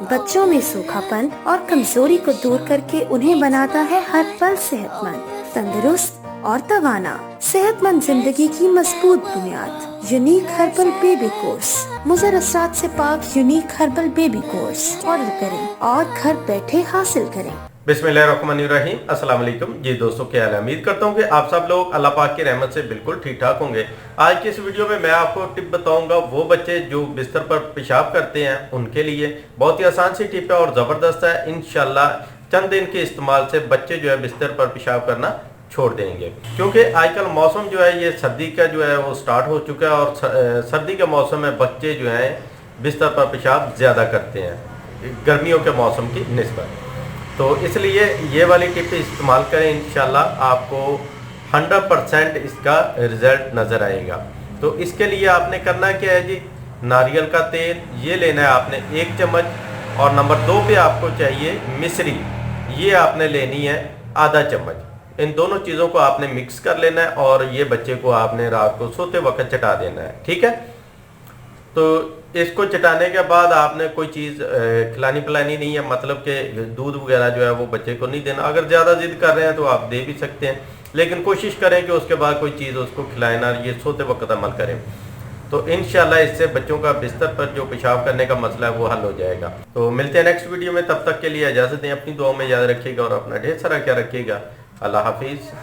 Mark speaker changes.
Speaker 1: बच्चों में सूखापन और कमजोरी को दूर करके उन्हें बनाता है हर पल सेहतमंद, तंदुरुस्त और तवाना। सेहतमंद जिंदगी की मजबूत बुनियाद। Unique herbal baby course. मुज़र असरात से पाक unique herbal baby course order करें और घर बैठे हासिल करें।
Speaker 2: बिस्मिल्लाहिर्रहमानिर्रहीम। अस्सलाम वालेकुम जी दोस्तों, क्या हाल है? उम्मीद करता हूँ कि आप सब लोग अल्लाह पाक की रहमत से बिल्कुल ठीक ठाक होंगे। आज की इस वीडियो में मैं आपको टिप बताऊंगा वो बच्चे जो बिस्तर पर पेशाब करते हैं उनके लिए। बहुत ही आसान सी टिप है और ज़बरदस्त है। इंशाल्लाह चंद दिन के इस्तेमाल से बच्चे जो है बिस्तर पर पेशाब करना छोड़ देंगे, क्योंकि आजकल मौसम जो है ये सर्दी का जो है वो स्टार्ट हो चुका है और सर्दी के मौसम में बच्चे जो हैं बिस्तर पर पेशाब ज़्यादा करते हैं गर्मियों के मौसम की निस्बत। तो इसलिए ये वाली टिप इस्तेमाल करें, इंशाल्लाह आपको 100% इसका रिज़ल्ट नज़र आएगा। तो इसके लिए आपने करना क्या है जी, नारियल का तेल ये लेना है आपने 1 चम्मच, और नंबर 2 पे आपको चाहिए मिश्री, ये आपने लेनी है आधा चम्मच। इन दोनों चीज़ों को आपने मिक्स कर लेना है और ये बच्चे को आपने रात को सोते वक्त चटा देना है, ठीक है। तो इसको चटाने के बाद आपने कोई चीज़ खिलानी पिलानी नहीं है, मतलब कि दूध वगैरह जो है वो बच्चे को नहीं देना। अगर ज़्यादा जिद कर रहे हैं तो आप दे भी सकते हैं, लेकिन कोशिश करें कि उसके बाद कोई चीज़ उसको खिलाए ना, ये सोते वक्त अमल करें। तो इंशाल्लाह इससे बच्चों का बिस्तर पर जो पेशाब करने का मसला है वो हल हो जाएगा। तो मिलते हैं नेक्स्ट वीडियो में, तब तक के लिए इजाज़त दें। अपनी दुआओं में याद रखिएगा और अपना ढेर सारा ख्याल रखिएगा। अल्लाह हाफिज़।